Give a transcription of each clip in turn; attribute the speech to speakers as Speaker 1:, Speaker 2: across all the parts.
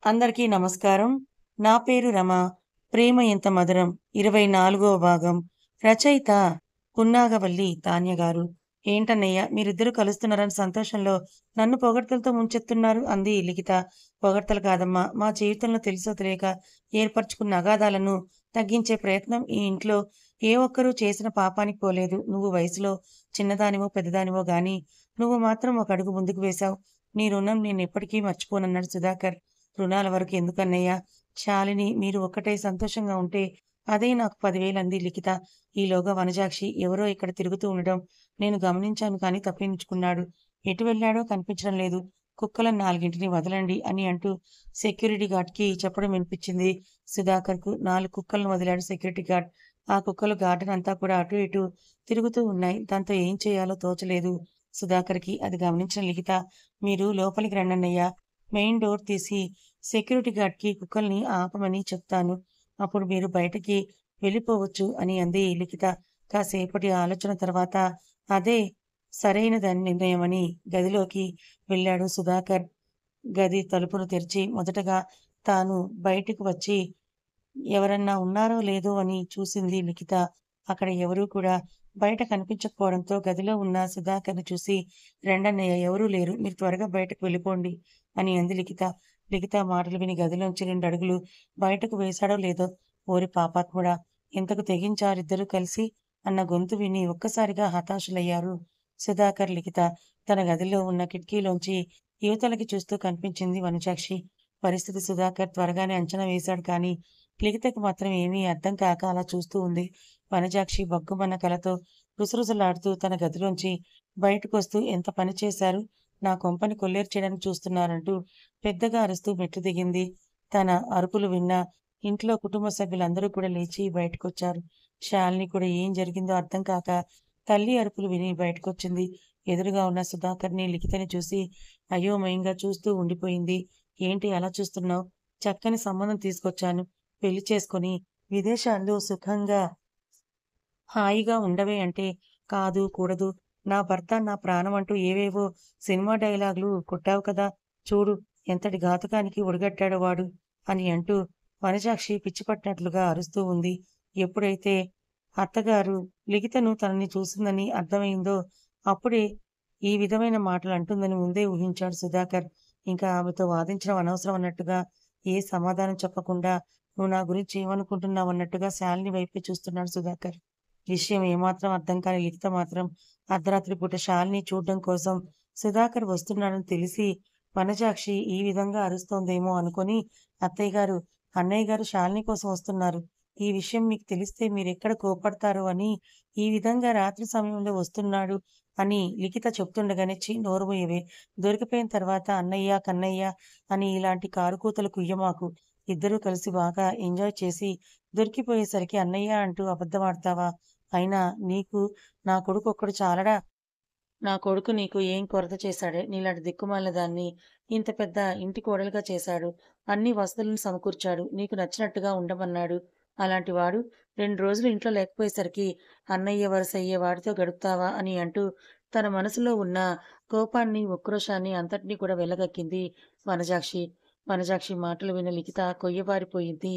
Speaker 1: అందరికీ నమస్కారం. నా పేరు రమ. 'ప్రేమ ఎంత మధురం' 24వ భాగం. రచయిత పున్నాగవల్లి తాన్య గారు. ఏంటన్నయ్య మీరిద్దరూ కలుస్తున్నారని సంతోషంలో నన్ను పొగడ్తలతో ముంచెత్తున్నారు అంది లిఖిత. పొగడ్తలు కాదమ్మా, మా జీవితంలో తెలుసో తెలియక ఏర్పరచుకున్న అగాధాలను తగ్గించే ప్రయత్నం ఈ ఇంట్లో ఏ ఒక్కరూ చేసిన పాపానికి పోలేదు. నువ్వు వయసులో చిన్నదానివో పెద్దదానివో గాని నువ్వు మాత్రం ఒక అడుగు ముందుకు వేశావు. నీ రుణం నేనెప్పటికీ మర్చిపోనన్నాడు సుధాకర్. రుణాల వరకు ఎందుకన్నయ్యా? శాలిని మీరు ఒక్కటై సంతోషంగా ఉంటే అదే నాకు 10,000 అంది లిఖిత. ఈలోగా వనజాక్షి ఎవరో ఇక్కడ తిరుగుతూ ఉండడం నేను గమనించాను కానీ తప్పించుకున్నాడు. ఎటు వెళ్ళాడో కనిపించడం లేదు. కుక్కలను 4 వదలండి అని అంటూ సెక్యూరిటీ గార్డ్‌కి చెప్పడం వినిపించింది. సుధాకర్‌కు 4 కుక్కలను వదిలాడు సెక్యూరిటీ గార్డ్. ఆ కుక్కలు గార్డెన్ అంతా కూడా అటూ ఇటూ తిరుగుతూ ఉన్నాయి. దాంతో ఏం చేయాలో తోచలేదు సుధాకర్‌కి. అది గమనించిన లిఖిత, మీరు లోపలికి రండన్నయ్య. మెయిన్ డోర్ తీసి సెక్యూరిటీ గార్డ్‌కి కుక్కల్ని ఆపమని చెప్తాను. అప్పుడు మీరు బయటికి వెళ్ళిపోవచ్చు అని అంది లిఖిత. కాసేపటి ఆలోచన తర్వాత అదే సరైనదని నిర్ణయమని గదిలోకి వెళ్ళాడు సుధాకర్. గది తలుపును తెరిచి మొదటగా తాను బయటకు వచ్చి ఎవరన్నా ఉన్నారో లేదో అని చూసింది లిఖిత. అక్కడ ఎవరూ కూడా బయట కనిపించకపోవడంతో గదిలో ఉన్న సుధాకర్‌ని చూసి, రండన్నయ్య ఎవరూ లేరు. మీరు త్వరగా బయటకు వెళ్ళిపోండి అని అంది లిఖిత. లిఖిత మాటలు విని గదిలోంచి 2 అడుగులు బయటకు వేశాడో లేదో, ఓరి పాపాత్ముడా! ఇంతకు తెగించారిద్దరూ కలిసి అన్న గొంతు విని ఒక్కసారిగా హతాశులయ్యారు సుధాకర్, లిఖిత. తన గదిలో ఉన్న కిటికీలోంచి యువతలకి చూస్తూ కనిపించింది వనజాక్షి. పరిస్థితి సుధాకర్ త్వరగానే అంచనా వేశాడు కానీ లిఖితకి మాత్రం ఏమీ అర్థం కాక అలా చూస్తూ ఉంది. వనజాక్షి బగ్గుమన్న కలతో రుసరుసలాడుతూ తన గదిలోంచి బయటకొస్తూ ఎంత పని చేశారు? నా కొంపని కొల్లేరు చేయడానికి చూస్తున్నారంటూ పెద్దగా అరుస్తూ మెట్లు దిగింది. తన అరుపులు విన్న ఇంట్లో కుటుంబ సభ్యులందరూ కూడా లేచి బయటకొచ్చారు. శాలిని కూడా ఏం జరిగిందో అర్థం కాక తల్లి అరుపులు విని బయటకొచ్చింది. ఎదురుగా ఉన్న సుధాకర్‌ని, లిఖితని చూసి అయోమయంగా చూస్తూ ఉండిపోయింది. ఏంటి అలా చూస్తున్నావు? చక్కని సంబంధం తీసుకొచ్చాను. పెళ్లి చేసుకొని విదేశాల్లో సుఖంగా హాయిగా ఉండవే అంటే, కాదు, కూడదు. నా భర్త, నా ప్రాణం అంటూ ఏవేవో సినిమా డైలాగులు కొట్టావు కదా! చూడు ఎంతటి ఘాతుకానికి ఒడిగట్టాడో వాడు అని అంటూ వనజాక్షి పిచ్చి పట్టినట్లుగా అరుస్తూ ఉంది. ఎప్పుడైతే అత్తగారు లిఖితను తనని చూసిందని అర్థమైందో అప్పుడే ఈ విధమైన మాటలు అంటుందని ముందే ఊహించాడు సుధాకర్. ఇంకా ఆమెతో వాదించడం అనవసరం అన్నట్టుగా ఏ సమాధానం చెప్పకుండా నువ్వు నా గురించి ఏమనుకుంటున్నావన్నట్టుగా శాలిని వైపే చూస్తున్నాడు సుధాకర్. విషయం ఏమాత్రం అర్థం కాని లిఖిత మాత్రం అర్ధరాత్రి పూట శాలిని చూడ్డం కోసం సుధాకర్ వస్తున్నాడని తెలిసి వనజాక్షి ఈ విధంగా అరుస్తోందేమో అనుకొని, అత్తయ్య గారు, అన్నయ్య గారు శాలిని కోసం వస్తున్నారు. ఈ విషయం మీకు తెలిస్తే మీరెక్కడ కోప్పడతారో అని ఈ విధంగా రాత్రి సమయంలో వస్తున్నాడు అని లిఖిత చెప్తుండగానే ఛీ నోరు మూయవే. దొరికిపోయిన తర్వాత అన్నయ్య, కన్నయ్య అని ఇలాంటి కారుకూతలు కుయ్యమాకు. ఇద్దరూ కలిసి బాగా ఎంజాయ్ చేసి దొరికిపోయేసరికి అన్నయ్య అంటూ అబద్ధమాడతావా? అయినా నీకు నా కొడుకొక్కడు చాలడా? నా కొడుకు నీకు ఏం కొరత చేశాడే? నీలాంటి దిక్కుమాలిన దాన్ని ఇంత పెద్ద ఇంటి కోడలుగా చేశాడు. అన్ని వసతులను సమకూర్చాడు. నీకు నచ్చినట్టుగా ఉండమన్నాడు. అలాంటి వాడు 2 రోజులు ఇంట్లో లేకపోయేసరికి అన్నయ్య వరుసయ్యే వాడితో గడుపుతావా అని అంటూ తన మనసులో ఉన్న కోపాన్ని, ఉక్రోషాన్ని అంతటినీ కూడా వెళ్ళగక్కింది వనజాక్షి. వనజాక్షి మాటలు విన్న లిఖిత కొయ్యబారిపోయింది.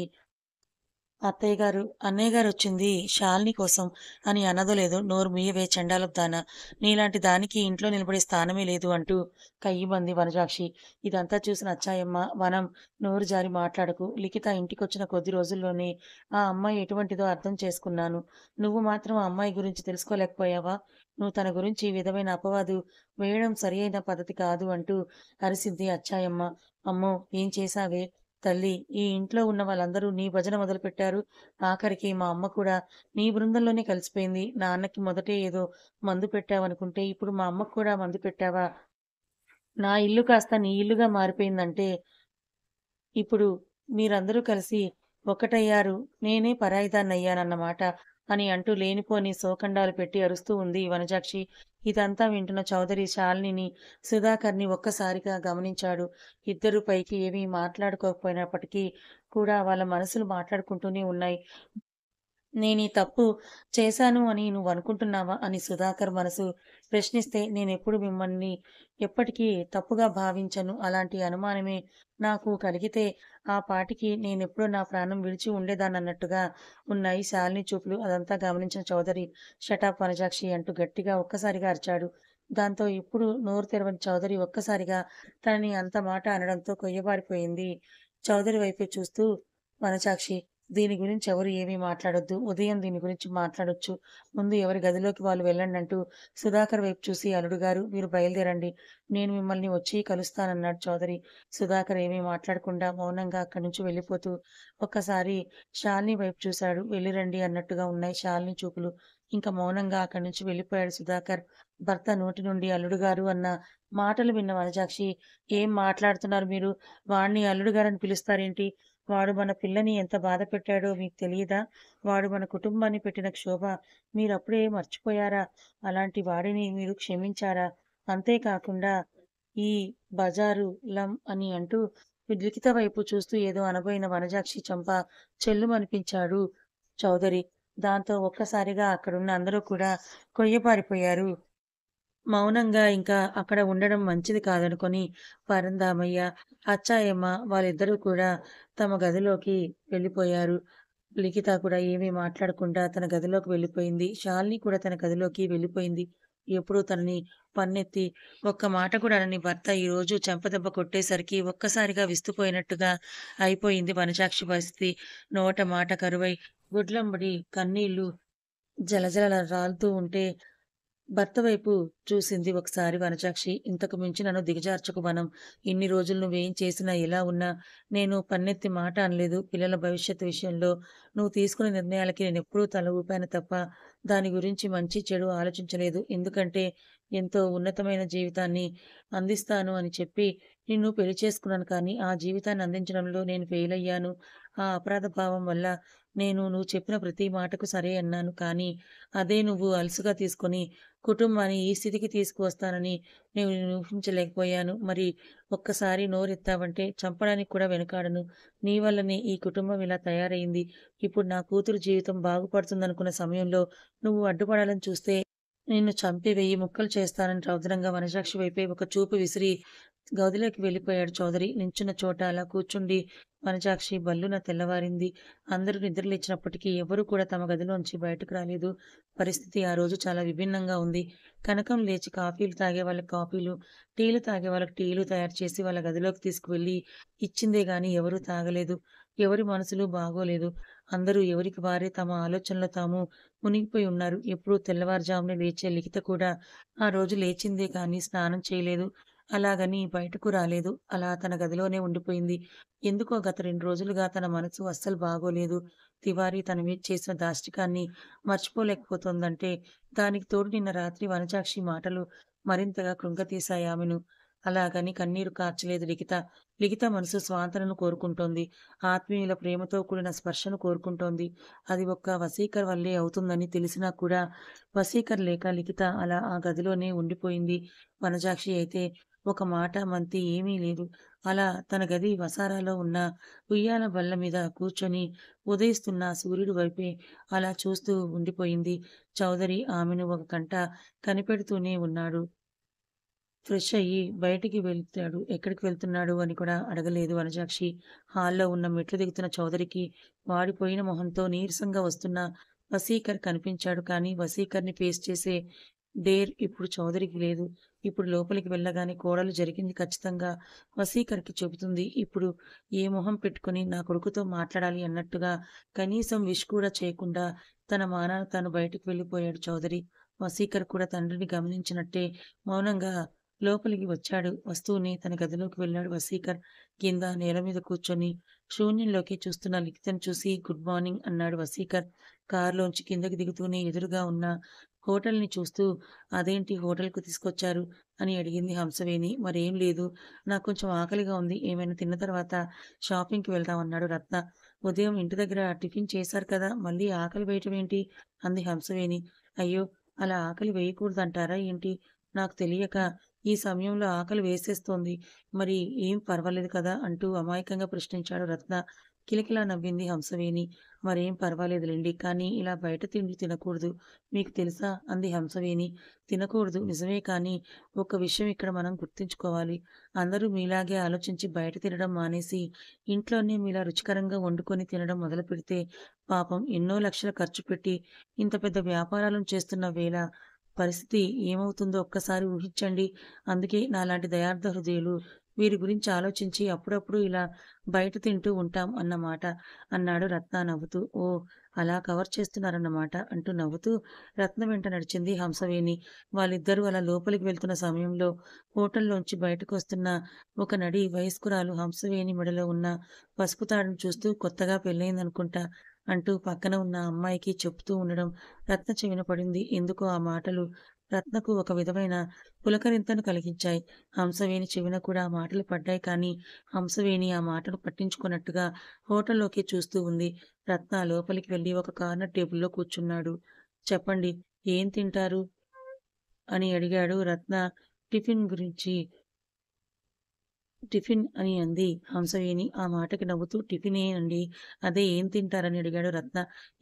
Speaker 1: అత్తయ్య గారు, అన్నయ్య గారొచ్చింది శాలిని కోసం అని అన్నదో లేదో నోరు ముయ్యవే చండాలపు దానా! నీలాంటి దానికి ఇంట్లో నిలబడే స్థానమే లేదు అంటూ కయ్యిమంది వనజాక్షి. ఇదంతా చూసిన అచ్చాయమ్మ, వనం నోరు జారి మాట్లాడకు. లిఖిత ఇంటికొచ్చిన కొద్ది రోజుల్లోనే ఆ అమ్మాయి ఎటువంటిదో అర్థం చేసుకున్నాను. నువ్వు మాత్రం ఆ అమ్మాయి గురించి తెలుసుకోలేకపోయావా? నువ్వు తన గురించి ఈ విధమైన అపవాదు వేయడం సరియైన పద్ధతి కాదు అంటూ అరిసింది అచ్చాయమ్మ. అమ్మో! ఏం చేశావే? తల్లి, ఈ ఇంట్లో ఉన్న వాళ్ళందరూ నీ భజన మొదలుపెట్టారు. ఆఖరికి మా అమ్మ కూడా నీ బృందంలోనే కలిసిపోయింది. నాన్నకి మొదటే ఏదో మందు పెట్టావనుకుంటే, ఇప్పుడు మా అమ్మకు కూడా మందు పెట్టావా? నా ఇల్లు కాస్త నీ ఇల్లుగా మారిపోయిందంటే, ఇప్పుడు మీరందరూ కలిసి ఒక్కటయ్యారు. నేనే పరాయిదాన్నయ్యానన్నమాట అని అంటూ లేనిపోని శోకండాలు పెట్టి అరుస్తూ ఉంది వనజాక్షి. ఇదంతా వింటున్న చౌదరి శాలినిని, సుధాకర్‌ని ఒక్కసారిగా గమనించాడు. ఇద్దరూ పైకి ఏమీ మాట్లాడుకోకపోయినప్పటికీ కూడా వాళ్ళ మనసులు మాట్లాడుకుంటూనే ఉన్నాయి. నేనీ తప్పు చేశాను అని నువ్వనుకుంటున్నావా? అని సుధాకర్ మనసు ప్రశ్నిస్తే, నేనెప్పుడు మిమ్మల్ని ఎప్పటికీ తప్పుగా భావించను. అలాంటి అనుమానమే నాకు కలిగితే ఆ పాటికి నేనెప్పుడో నా ప్రాణం విడిచి ఉండేదాన్నన్నట్టుగా ఉన్నాయి శాలిని చూపులు. అదంతా గమనించిన చౌదరి షటప్ వనజాక్షి అంటూ గట్టిగా ఒక్కసారిగా అరిచాడు. దాంతో ఎప్పుడు నోరు తెరవని చౌదరి ఒక్కసారిగా తనని అంత మాట అనడంతో కొయ్యబారిపోయింది. చౌదరి వైపే చూస్తూ వనజాక్షి, దీని గురించి ఎవరు ఏమీ మాట్లాడొద్దు. ఉదయం దీని గురించి మాట్లాడొచ్చు. ముందు ఎవరి గదిలోకి వాళ్ళు వెళ్ళండంటూ సుధాకర్ వైపు చూసి, అల్లుడు గారు మీరు బయలుదేరండి. నేను మిమ్మల్ని వచ్చి కలుస్తానన్నాడు చౌదరి. సుధాకర్ ఏమీ మాట్లాడకుండా మౌనంగా అక్కడి నుంచి వెళ్ళిపోతూ ఒక్కసారి శాలిని వైపు చూశాడు. వెళ్ళిరండి అన్నట్టుగా ఉన్నాయి శాలిని చూపులు. ఇంక మౌనంగా అక్కడి నుంచి వెళ్ళిపోయాడు సుధాకర్. భర్త నోటి నుండి అల్లుడు గారు అన్న మాటలు విన్న వనజాక్షి, ఏం మాట్లాడుతున్నారు మీరు? వాడిని అల్లుడు గారని పిలుస్తారేంటి? వాడు మన పిల్లని ఎంత బాధపెట్టాడో మీకు తెలీదా? వాడు మన కుటుంబాన్ని పెట్టిన క్షోభ మీరప్పుడే మర్చిపోయారా? అలాంటి వాడిని మీరు క్షమించారా? అంతేకాకుండా ఈ బజారు లం అని అంటూ లిఖిత వైపు చూస్తూ ఏదో అనబోయిన వనజాక్షి చెంప చెల్లుమనిపించాడు చౌదరి. దాంతో ఒక్కసారిగా అక్కడున్న అందరూ కూడా కొయ్యబారిపోయారు. మౌనంగా ఇంకా అక్కడ ఉండడం మంచిది కాదనుకొని పరంధామయ్య, అచ్చాయమ్మ వాళ్ళిద్దరూ కూడా తమ గదిలోకి వెళ్ళిపోయారు. లిఖిత కూడా ఏమీ మాట్లాడకుండా తన గదిలోకి వెళ్ళిపోయింది. శాలిని కూడా తన గదిలోకి వెళ్ళిపోయింది. ఎప్పుడూ తనని పన్నెత్తి ఒక్క మాట కూడా అనని భర్త ఈరోజు చెంపదెబ్బ కొట్టేసరికి ఒక్కసారిగా విస్తుపోయినట్టుగా అయిపోయింది వనజాక్షి పరిస్థితి. నోట మాట కరువై గుడ్లంబడి కన్నీళ్లు జలజల రాలుతూ ఉంటే భర్త వైపు చూసింది ఒకసారి వనజాక్షి. ఇంతకు మించి నన్ను దిగజార్చకు వనం. ఇన్ని రోజులు నువ్వేం చేసినా, ఎలా ఉన్నా నేను పన్నెత్తి మాట అనలేదు. పిల్లల భవిష్యత్తు విషయంలో నువ్వు తీసుకున్న నిర్ణయాలకి నేనెప్పుడూ తల ఊపాను తప్ప, దాని గురించి మంచి, చెడు ఆలోచించలేదు. ఎందుకంటే, ఎంతో ఉన్నతమైన జీవితాన్ని అందిస్తాను అని చెప్పి నిన్ను పెళ్లి చేసుకున్నాను కానీ, ఆ జీవితాన్ని అందించడంలో నేను ఫెయిలయ్యాను. ఆ అపరాధ భావం వల్ల నువ్వు చెప్పిన ప్రతి మాటకు సరే అన్నాను. కానీ, అదే నువ్వు అలుసుగా తీసుకొని కుటుంబాన్ని ఈ స్థితికి తీసుకువస్తానని నేను ఊహించలేకపోయాను. మరి ఒక్కసారి నోరెత్తావంటే చంపడానికి కూడా వెనకాడను. నీ వల్లనే ఈ కుటుంబం ఇలా తయారయింది. ఇప్పుడు నా కూతురు జీవితం బాగుపడుతుందనుకున్న సమయంలో నువ్వు అడ్డుపడాలని చూస్తే నిన్ను చంపి 1000 ముక్కలు చేస్తానని రౌద్రంగా వనజాక్షి వైపే ఒక చూపు విసిరి గదిలోకి వెళ్ళిపోయాడు చౌదరి. నించున్న చోట అలా కూర్చుండి వనజాక్షి భళ్ళున తెల్లవారింది. అందరూ నిద్రలేచినప్పటికీ ఎవరూ కూడా తమ గదిలోంచి బయటకు రాలేదు. పరిస్థితి ఆ రోజు చాలా విభిన్నంగా ఉంది. కనకం లేచి కాఫీలు తాగే వాళ్ళకి కాఫీలు, టీలు తాగే వాళ్ళకి టీలు తయారు చేసి వాళ్ళ గదిలోకి తీసుకువెళ్ళి ఇచ్చిందే గాని ఎవరూ తాగలేదు. ఎవరి మనసులు బాగోలేదు. అందరూ ఎవరికి వారే తమ ఆలోచనలో తాము మునిగిపోయి ఉన్నారు. ఎప్పుడూ తెల్లవారుజామునే లేచే లిఖిత కూడా ఆ రోజు లేచిందే కానీ స్నానం చేయలేదు. అలాగని బయటకు రాలేదు. అలా తన గదిలోనే ఉండిపోయింది. ఎందుకో గత 2 రోజులుగా తన మనసు అస్సలు బాగోలేదు. తివారీ తన మీద చేసిన దాష్టికాన్ని మర్చిపోలేకపోతోందంటే, దానికి తోడు నిన్న రాత్రి వనజాక్షి మాటలు మరింతగా కృంగతీశాయి ఆమెను. అలాగని కన్నీరు కార్చలేదు లిఖిత. లిఖిత మనసు స్వాంతనను కోరుకుంటోంది. ఆత్మీయుల ప్రేమతో కూడిన స్పర్శను కోరుకుంటోంది. అది ఒక్క వసీకర్ వల్లే అవుతుందని తెలిసినా కూడా వసీకర్ లేక లిఖిత అలా ఆ గదిలోనే ఉండిపోయింది. వనజాక్షి అయితే ఒక మాట మంతి ఏమీ లేదు. అలా తన గది వసారాలో ఉన్న ఉయ్యాల బల్ల మీద కూర్చొని ఉదయిస్తున్న సూర్యుడి వైపే అలా చూస్తూ ఉండిపోయింది. చౌదరి ఆమెను ఒక కంట కనిపెడుతూనే ఉన్నాడు. ఫ్రెష్ అయ్యి బయటికి వెళ్తాడు. ఎక్కడికి వెళ్తున్నాడు అని కూడా అడగలేదు వనజాక్షి. హాల్‌లో ఉన్న మెట్లు దిగుతున్న చౌదరికి వాడిపోయిన మొహంతో నీరసంగా వస్తున్న వసీకర్ కనిపించాడు. కానీ వసీకర్‌ని ఫేస్ చేసే డేర్ ఇప్పుడు చౌదరికి లేదు. ఇప్పుడు లోపలికి వెళ్ళగానే కోడలు జరిగింది ఖచ్చితంగా వసీకర్‌కి చెబుతుంది. ఇప్పుడు ఏ మొహం పెట్టుకొని నా కొడుకుతో మాట్లాడాలి అన్నట్టుగా కనీసం విష్ కూడా చేయకుండా తన మానాన తాను బయటికి వెళ్ళిపోయాడు చౌదరి. వసీకర్ కూడా తండ్రిని గమనించినట్టే మౌనంగా లోపలికి వచ్చాడు. వస్తూనే తన గదిలోకి వెళ్ళాడు వసీకర్. కింద నేల మీద కూర్చొని శూన్యంలోకి చూస్తున్న లిఖితను చూసి గుడ్ మార్నింగ్ అన్నాడు వసీకర్. కారులోంచి కిందకి దిగుతూనే ఎదురుగా ఉన్న హోటల్‌ని చూస్తూ అదేంటి హోటల్‌కు తీసుకొచ్చారు అని అడిగింది హంసవేణి. మరేం లేదు. నాకు కొంచెం ఆకలిగా ఉంది. ఏమైనా తిన్న తర్వాత షాపింగ్‌కి వెళ్దాం అన్నాడు రత్న. ఉదయం ఇంటి దగ్గర టిఫిన్ చేశారు కదా! మళ్ళీ ఆకలి వేయటం ఏంటి? అంది హంసవేణి. అయ్యో! అలా ఆకలి వేయకూడదంటారా ఏంటి? నాకు తెలియక ఈ సమయంలో ఆకలి వేసేస్తోంది. మరి ఏం పర్వాలేదు కదా! అంటూ అమాయకంగా ప్రశ్నించాడు రత్న. కిలకిలా నవ్వింది హంసవేణి. మరేం పర్వాలేదులెండి. కానీ ఇలా బయట తిండి తినకూడదు. మీకు తెలుసా? అంది హంసవేణి. తినకూడదు నిజమే కానీ, ఒక్క విషయం ఇక్కడ మనం గుర్తుంచుకోవాలి. అందరూ మీలాగే ఆలోచించి బయట తినడం మానేసి, ఇంట్లోనే మీలా రుచికరంగా వండుకొని తినడం మొదలుపెడితే, పాపం ఎన్నో లక్షలు ఖర్చు పెట్టి, ఇంత పెద్ద వ్యాపారాలను చేస్తున్న వేళ పరిస్థితి ఏమవుతుందో ఒక్కసారి ఊహించండి. అందుకే నాలాంటి దయార్థ హృదయులు వీరి గురించి ఆలోచించి అప్పుడప్పుడు ఇలా బయట తింటూ ఉంటాం అన్నమాట అన్నాడు రత్న నవ్వుతూ. ఓహ్! అలా కవర్ చేస్తున్నారన్నమాట అంటూ నవ్వుతూ రత్న వెంట నడిచింది హంసవేణి. వాళ్ళిద్దరూ అలా లోపలికి వెళ్తున్న సమయంలో హోటల్లోంచి బయటకొస్తున్న ఒక నడి వయస్కురాలు హంసవేణి మెడలో ఉన్న పసుపు తాడును చూస్తూ కొత్తగా పెళ్ళయిందనుకుంటా అంటూ పక్కన ఉన్న అమ్మాయికి చెప్తూ ఉండడం రత్న చెవిన పడింది. ఎందుకో ఆ మాటలు రత్నకు ఒక విధమైన పులకరింతను కలిగించాయి. హంసవేణి చెవిన కూడా ఆ మాటలు పడ్డాయి కానీ, హంసవేణి ఆ మాటలు పట్టించుకోనట్టుగా హోటల్లోకి చూస్తూ ఉంది. రత్న లోపలికి వెళ్లి ఒక కార్నర్ టేబుల్‌లో కూర్చున్నాడు. చెప్పండి ఏం తింటారు? అని అడిగాడు రత్న టిఫిన్ గురించి. టిఫిన్ అని అంది హంసవేణి. ఆ మాటకి నవ్వుతూ టిఫినే అండి. అదే ఏం తింటారని అడిగాడు రత్న.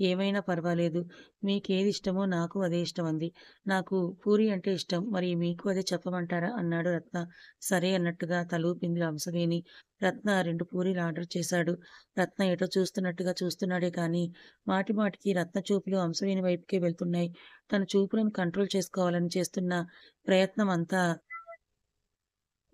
Speaker 1: ఏమైనా పర్వాలేదు. మీకేది ఇష్టమో నాకు అదే ఇష్టం అంది. నాకు పూరి అంటే ఇష్టం. మరి మీకు అదే చెప్పమంటారా? అన్నాడు రత్న. సరే అన్నట్టుగా తలూపింది హంసవేణి. రత్న 2 పూరీలు ఆర్డర్ చేశాడు. రత్న ఎటో చూస్తున్నట్టుగా చూస్తున్నాడే కానీ, మాటి మాటికి రత్న చూపులు హంసవేణి వైపుకే వెళ్తున్నాయి. తన చూపులను కంట్రోల్ చేసుకోవాలని చేస్తున్న ప్రయత్నం అంతా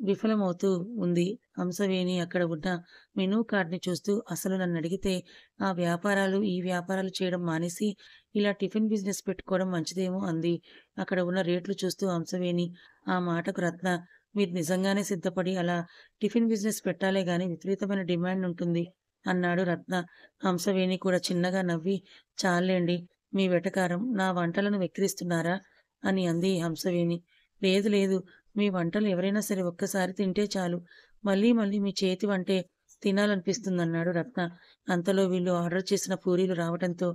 Speaker 1: విఫలమవుతూ ఉంది. హంసవేణి అక్కడ ఉన్న మెనూ కార్డ్‌ని చూస్తూ అసలు నన్నడిగితే ఆ వ్యాపారాలు, ఈ వ్యాపారాలు చేయడం మానేసి ఇలా టిఫిన్ బిజినెస్ పెట్టుకోవడం మంచిదేమో అంది. అక్కడ ఉన్న రేట్లు చూస్తూ హంసవేణి. ఆ మాటకు రత్న మీరు నిజంగానే సిద్ధపడి అలా టిఫిన్ బిజినెస్ పెట్టాలే గానీ విపరీతమైన డిమాండ్ ఉంటుంది అన్నాడు రత్న. హంసవేణి కూడా చిన్నగా నవ్వి చాల్లేండి మీ వెటకారం. నా వంటలను వెక్కిరిస్తున్నారా? అని అంది హంసవేణి. లేదు లేదు. మీ వంటలు ఎవరైనా సరే ఒక్కసారి తింటే చాలు. మళ్ళీ మళ్ళీ మీ చేతి వంటే తినాలనిపిస్తుందన్నాడు రత్న. అంతలో వీళ్ళు ఆర్డర్ చేసిన పూరీలు రావటంతో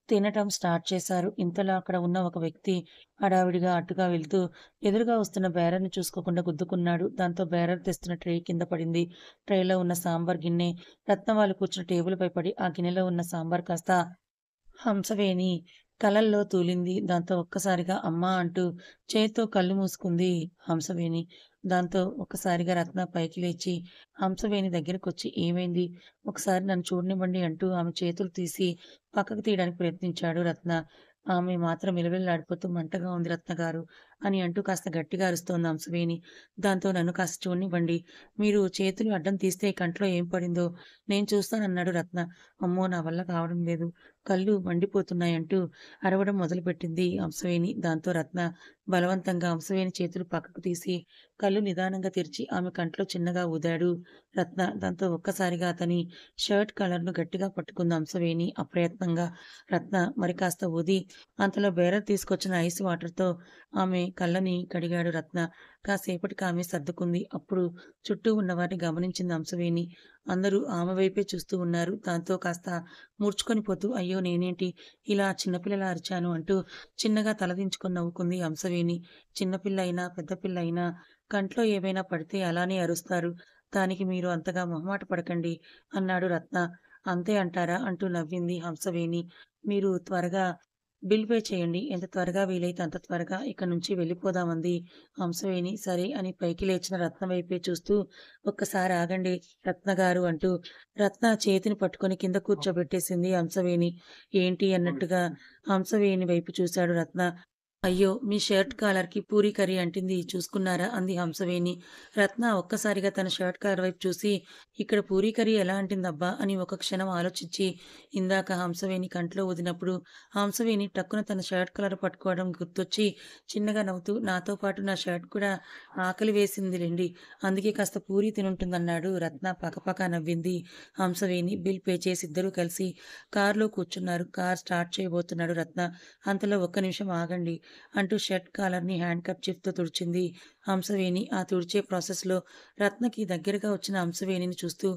Speaker 1: తినటం స్టార్ట్ చేశారు. ఇంతలో అక్కడ ఉన్న ఒక వ్యక్తి హడావిడిగా అటుగా వెళ్తూ ఎదురుగా వస్తున్న బేరర్‌ని చూసుకోకుండా గుద్దుకున్నాడు. దాంతో బేరర్ తెస్తున్న ట్రే కింద పడింది. ట్రేలో ఉన్న సాంబార్ గిన్నె రత్నం వాళ్ళు కూర్చున్న టేబుల్‌పై పడి ఆ గిన్నెలో ఉన్న సాంబార్ కాస్త హంసవేణి కళ్ళల్లో తూలింది. దాంతో ఒక్కసారిగా అమ్మా! అంటూ చేత్తో కళ్ళు మూసుకుంది హంసవేణి. దాంతో ఒక్కసారిగా రత్న పైకి లేచి హంసవేణి దగ్గరకొచ్చి ఏమైంది? ఒకసారి నన్ను చూడనివ్వండి అంటూ ఆమె చేతులు తీసి పక్కకు తీయడానికి ప్రయత్నించాడు రత్న. ఆమె మాత్రం విలవిల్లాడిపోతూ మంటగా ఉంది రత్నగారు అని అంటూ కాస్త గట్టిగా అరుస్తోంది హంసవేణి. దాంతో నన్ను కాస్త చూడనివ్వండి. మీరు చేతులు అడ్డం తీస్తే కంట్లో ఏం పడిందో నేను చూస్తానన్నాడు రత్న. అమ్మో! నా వల్ల కావడం లేదు. కళ్ళు మండిపోతున్నాయంటూ అరవడం మొదలుపెట్టింది హంసవేణి. దాంతో రత్న బలవంతంగా హంసవేణి చేతులు పక్కకు తీసి కళ్ళు నిదానంగా తెరిచి ఆమె కంట్లో చిన్నగా ఊదాడు రత్న. దాంతో ఒక్కసారిగా అతని షర్ట్ కాలర్‌ను గట్టిగా పట్టుకుంది హంసవేణి అప్రయత్నంగా. రత్న మరి కాస్త ఊది అంతలో బేరర్ తీసుకొచ్చిన ఐస్ వాటర్‌తో ఆమె కళ్ళని కడిగాడు రత్న. కాసేపటికి ఆమె సర్దుకుంది. అప్పుడు చుట్టూ ఉన్నవారిని గమనించింది హంసవేణి. అందరూ ఆమె వైపే చూస్తూ ఉన్నారు. దాంతో కాస్త ముడుచుకొని పోతూ అయ్యో! నేనేంటి ఇలా చిన్నపిల్లలా అరిచాను అంటూ చిన్నగా తలదించుకొని నవ్వుకుంది హంసవేణి. చిన్నపిల్ల అయినా, పెద్ద పిల్ల అయినా కంట్లో ఏవైనా పడితే అలానే అరుస్తారు. దానికి మీరు అంతగా మొహమాట పడకండి అన్నాడు రత్న. అంతే అంటారా? అంటూ నవ్వింది హంసవేణి. మీరు త్వరగా బిల్ పే చేయండి. ఎంత త్వరగా వీలైతే అంత త్వరగా ఇక్కడి నుంచి వెళ్ళిపోదామంది హంసవేణి. సరే అని పైకి లేచిన రత్న వైపే చూస్తూ ఒక్కసారి ఆగండి రత్నగారు అంటూ రత్న చేతిని పట్టుకొని కింద కూర్చోబెట్టేసింది హంసవేణి. ఏంటి అన్నట్టుగా హంసవేణి వైపు చూశాడు రత్న. అయ్యో! మీ షర్ట్ కాలర్‌కి పూరీ కర్రీ అంటింది చూసుకున్నారా? అంది హంసవేణి. రత్న ఒక్కసారిగా తన షర్ట్ కాలర్ వైపు చూసి, ఇక్కడ పూరీ కర్రీ ఎలా అంటిందబ్బా! అని ఒక క్షణం ఆలోచించి, ఇందాక హంసవేణి కంట్లో ఊదినప్పుడు హంసవేణి టక్కున తన షర్ట్ కాలర్ పట్టుకోవడం గుర్తొచ్చి, చిన్నగా నవ్వుతూ నాతో పాటు నా షర్ట్ కూడా ఆకలి వేసిందిలెండి. అందుకే కాస్త పూరీ తినుంటుందన్నాడు రత్న పకపకా నవ్వింది హంసవేణి. బిల్ పే చేసి ఇద్దరూ కలిసి కారులో కూర్చున్నారు. కార్ స్టార్ట్ చేయబోతున్నాడు రత్న. అంతలో ఒక్క నిమిషం ఆగండి అంటూ షర్ట్ కాలర్‌ని హ్యాండ్ కర్చీఫ్‌తో తుడిచింది హంసవేణి. ఆ తుడిచే ప్రాసెస్‌లో రత్నకి దగ్గరగా వచ్చిన హంసవేణిని చూస్తూ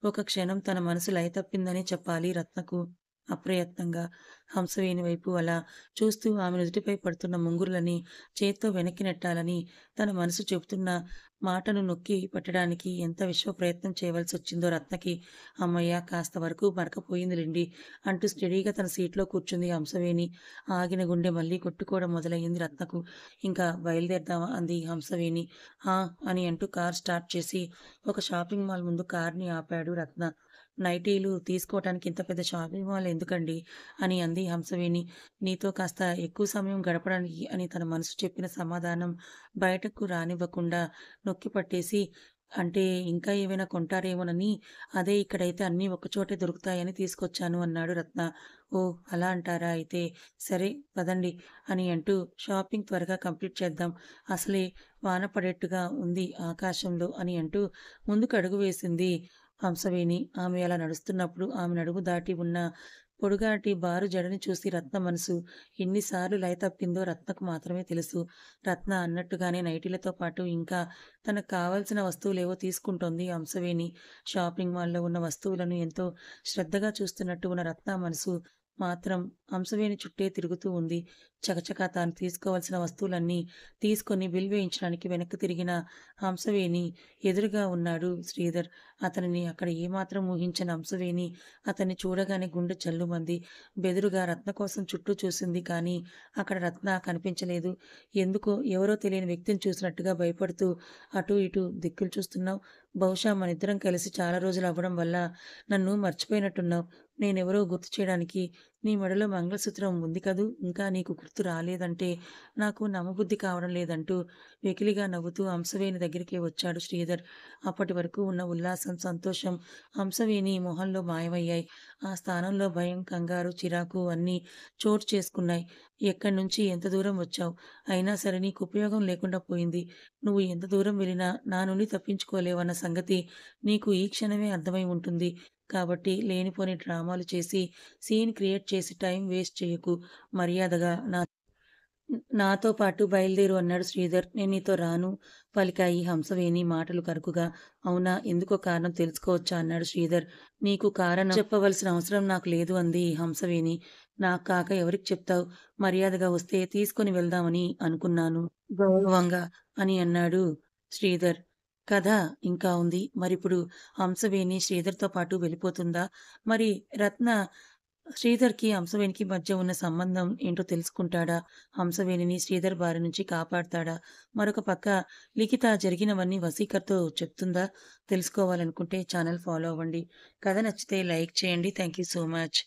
Speaker 1: ఒక క్షణం తన మనసు లయ తప్పిందనే చెప్పాలి రత్నకు. అప్రయత్నంగా హంసవేణి వైపు అలా చూస్తూ ఆమె నుదుటిపై పడుతున్న ముంగురులని చేత్తో వెనక్కి నెట్టాలని తన మనసు చెబుతున్న మాటను నొక్కి పట్టడానికి ఎంత విశ్వ ప్రయత్నం చేయవలసొచ్చిందో రత్నకి. హమ్మయ్య! కాస్త వరకు మరకపోయిందిలెండి అంటూ స్టడీగా తన సీట్లో కూర్చుంది హంసవేణి. ఆగిన గుండె మళ్ళీ కొట్టుకోవడం మొదలయ్యింది రత్నకు. ఇంకా బయలుదేరదామా అంది హంసవేణి. ఆ! అని అంటూ కారు స్టార్ట్ చేసి ఒక షాపింగ్ మాల్ ముందు కార్‌ని ఆపాడు రత్న. నైటీలు తీసుకోవటానికి ఇంత పెద్ద షాపింగ్ మాల్ ఎందుకండి? అని అంది హంసవేణి. నీతో కాస్త ఎక్కువ సమయం గడపడానికి అని తన మనసు చెప్పిన సమాధానం బయటకు రానివ్వకుండా నొక్కి పట్టేసి, అంటే ఇంకా ఏవైనా కొంటారేమోనని, అదే ఇక్కడైతే అన్నీ ఒక్కచోటే దొరుకుతాయని తీసుకొచ్చాను అన్నాడు రత్న. ఓహ్! అలా అంటారా అయితే. సరే పదండి అని అంటూ షాపింగ్ త్వరగా కంప్లీట్ చేద్దాం. అసలే వాన పడేట్టుగా ఉంది ఆకాశంలో అని అంటూ ముందుకు అడుగు వేసింది హంసవేణి. ఆమె అలా నడుస్తున్నప్పుడు ఆమె నడుము దాటి ఉన్న పొడుగాటి బారు జడని చూసి రత్న మనసు ఎన్నిసార్లు లయ తప్పిందో రత్నకు మాత్రమే తెలుసు. రత్న అన్నట్టుగానే నైటీలతో పాటు ఇంకా తనకు కావాల్సిన వస్తువులేవో తీసుకుంటోంది హంసవేణి. షాపింగ్ మాల్‌లో ఉన్న వస్తువులను ఎంతో శ్రద్ధగా చూస్తున్నట్టు ఉన్న రత్న మనసు మాత్రం హంసవేణి చుట్టే తిరుగుతూ ఉంది. చకచకా తాను తీసుకోవాల్సిన వస్తువులన్నీ తీసుకొని బిల్ వేయించడానికి వెనక్కి తిరిగిన హంసవేణి ఎదురుగా ఉన్నాడు శ్రీధర్. అతనిని అక్కడ ఏమాత్రం ఊహించని హంసవేణి అతన్ని చూడగానే గుండె జల్లుమంది. బెదురుగా రత్న కోసం చుట్టూ చూసింది కానీ అక్కడ రత్న కనిపించలేదు. ఎందుకో ఎవరో తెలియని వ్యక్తిని చూసినట్టుగా భయపడుతూ అటూ ఇటూ దిక్కులు చూస్తున్నావు. బహుశా మనిద్దరం కలిసి చాలా రోజులు అవ్వడం వల్ల నన్ను మర్చిపోయినట్టున్నావు. నేనెవరో గుర్తు చేయడానికి నీ మెడలో మంగళసూత్రం ఉంది కదూ! ఇంకా నీకు గుర్తు రాలేదంటే నాకు నమ్మబుద్ధి కావడం లేదంటూ వెకిలిగా నవ్వుతూ హంసవేణి దగ్గరికే వచ్చాడు శ్రీధర్. అప్పటి వరకు ఉన్న ఉల్లాసం, సంతోషం హంసవేణి మొహంలో మాయమయ్యాయి. ఆ స్థానంలో భయం, కంగారు, చిరాకు అన్నీ చోటు చేసుకున్నాయి. ఎక్కడి నుంచి ఎంత దూరం వచ్చావు? అయినా సరే నీకు ఉపయోగం లేకుండా పోయింది. నువ్వు ఎంత దూరం వెళ్ళినా నా నుండి తప్పించుకోలేవన్న సంగతి నీకు ఈ క్షణమే అర్థమై ఉంటుంది. కాబట్టి లేనిపోని డ్రామాలు చేసి, సీన్ క్రియేట్ చేసి టైం వేస్ట్ చెయ్యకు. మర్యాదగా నాతో పాటు బయలుదేరు అన్నాడు శ్రీధర్. నేను నీతో రాను పలికాయి హంసవేణి మాటలు కరుకుగా. అవునా? ఎందుకో కారణం తెలుసుకోవచ్చా? అన్నాడు శ్రీధర్. నీకు కారణం చెప్పవలసిన అవసరం నాకు లేదు అంది హంసవేణి. నాకు కాక ఎవరికి చెప్తావు? మర్యాదగా వస్తే తీసుకొని వెళ్దామని అనుకున్నాను గౌరవంగా అని అన్నాడు శ్రీధర్. కథ ఇంకా ఉంది. మరిప్పుడు హంసవేణి శ్రీధర్‌తో పాటు వెళ్ళిపోతుందా? మరి రత్న శ్రీధర్‌కి, హంసవేణికి మధ్య ఉన్న సంబంధం ఏంటో తెలుసుకుంటాడా? హంసవేణిని శ్రీధర్ బారి నుంచి కాపాడతాడా? మరొక పక్క లిఖిత జరిగినవన్నీ వసీకర్‌తో చెప్తుందా? తెలుసుకోవాలనుకుంటే ఛానల్ ఫాలో అవ్వండి. కథ నచ్చితే లైక్ చేయండి. Thank you so much.